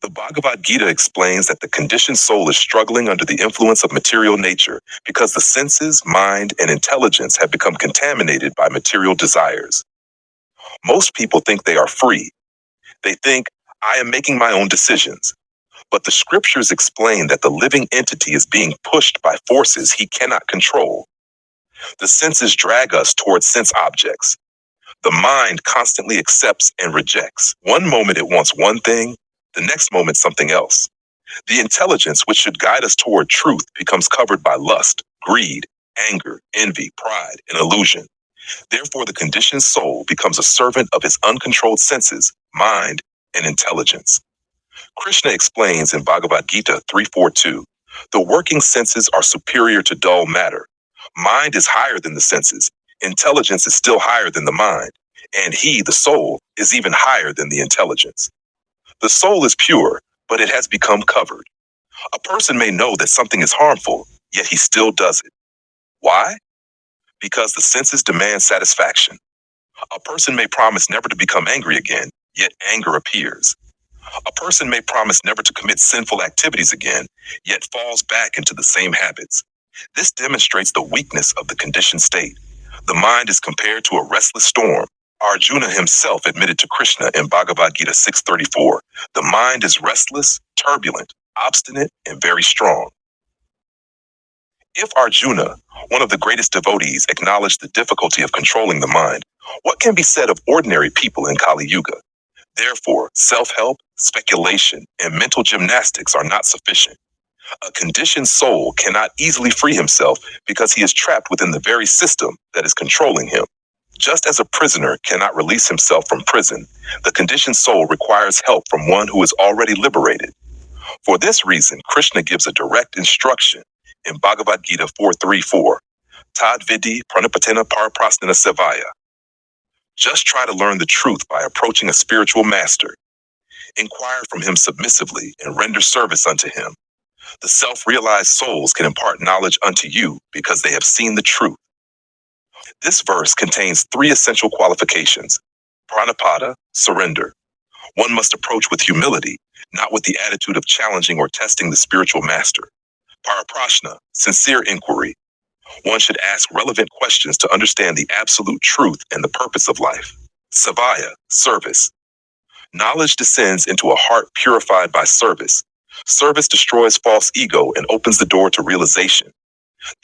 The Bhagavad Gita explains that the conditioned soul is struggling under the influence of material nature because the senses, mind, and intelligence have become contaminated by material desires. Most people think they are free. They think, I am making my own decisions. But the scriptures explain that the living entity is being pushed by forces he cannot control. The senses drag us towards sense objects. The mind constantly accepts and rejects. One moment it wants one thing, the next moment something else. The intelligence which should guide us toward truth becomes covered by lust, greed, anger, envy, pride, and illusion. Therefore, the conditioned soul becomes a servant of his uncontrolled senses, mind, and intelligence. Krishna explains in Bhagavad Gita 3.4.2, the working senses are superior to dull matter. Mind is higher than the senses. Intelligence is still higher than the mind. And he, the soul, is even higher than the intelligence. The soul is pure, but it has become covered. A person may know that something is harmful, yet he still does it. Why? Because the senses demand satisfaction. A person may promise never to become angry again, yet anger appears. A person may promise never to commit sinful activities again, yet falls back into the same habits. This demonstrates the weakness of the conditioned state. The mind is compared to a restless storm. Arjuna himself admitted to Krishna in Bhagavad Gita 6.34, the mind is restless, turbulent, obstinate, and very strong. If Arjuna, one of the greatest devotees, acknowledged the difficulty of controlling the mind, what can be said of ordinary people in Kali Yuga? Therefore, self-help, speculation, and mental gymnastics are not sufficient. A conditioned soul cannot easily free himself because he is trapped within the very system that is controlling him. Just as a prisoner cannot release himself from prison, the conditioned soul requires help from one who is already liberated. For this reason, Krishna gives a direct instruction in Bhagavad Gita 4.3.4, Tad Vidi Pranipatena Paraprasnana Sevaya. Just try to learn the truth by approaching a spiritual master. Inquire from him submissively and render service unto him. The self-realized souls can impart knowledge unto you because they have seen the truth. This verse contains 3 essential qualifications. Pranapada, surrender. One must approach with humility, not with the attitude of challenging or testing the spiritual master. Paraprashna, sincere inquiry. One should ask relevant questions to understand the absolute truth and the purpose of life. Savaya, service. Knowledge descends into a heart purified by service. Service destroys false ego and opens the door to realization.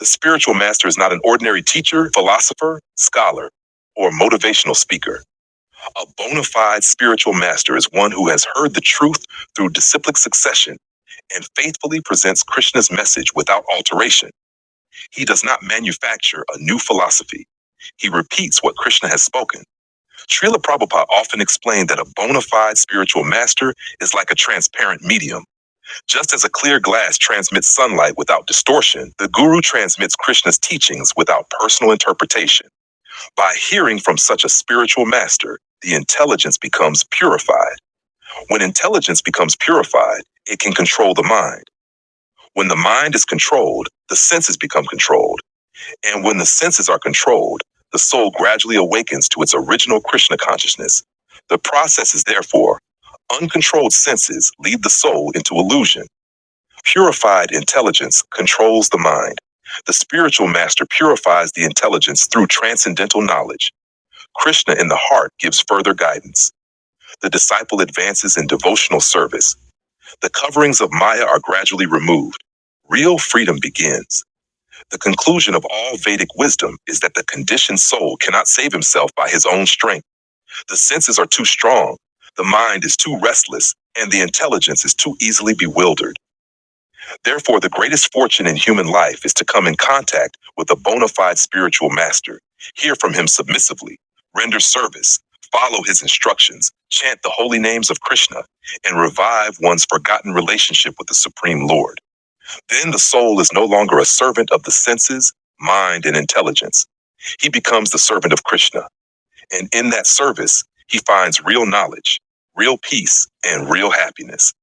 The spiritual master is not an ordinary teacher, philosopher, scholar, or motivational speaker. A bona fide spiritual master is one who has heard the truth through disciplic succession and faithfully presents Krishna's message without alteration. He does not manufacture a new philosophy. He repeats what Krishna has spoken. Srila Prabhupada often explained that a bona fide spiritual master is like a transparent medium. Just as a clear glass transmits sunlight without distortion, the Guru transmits Krishna's teachings without personal interpretation. By hearing from such a spiritual master, the intelligence becomes purified. When intelligence becomes purified, it can control the mind. When the mind is controlled, the senses become controlled. And when the senses are controlled, the soul gradually awakens to its original Krishna consciousness. The process is therefore, uncontrolled senses lead the soul into illusion. Purified intelligence controls the mind. The spiritual master purifies the intelligence through transcendental knowledge. Krishna in the heart gives further guidance. The disciple advances in devotional service. The coverings of Maya are gradually removed. Real freedom begins. The conclusion of all Vedic wisdom is that the conditioned soul cannot save himself by his own strength. The senses are too strong, the mind is too restless, and the intelligence is too easily bewildered. Therefore, the greatest fortune in human life is to come in contact with a bona fide spiritual master, hear from him submissively, render service, follow his instructions, chant the holy names of Krishna, and revive one's forgotten relationship with the Supreme Lord. Then the soul is no longer a servant of the senses, mind, and intelligence. He becomes the servant of Krishna. And in that service, he finds real knowledge, real peace, and real happiness.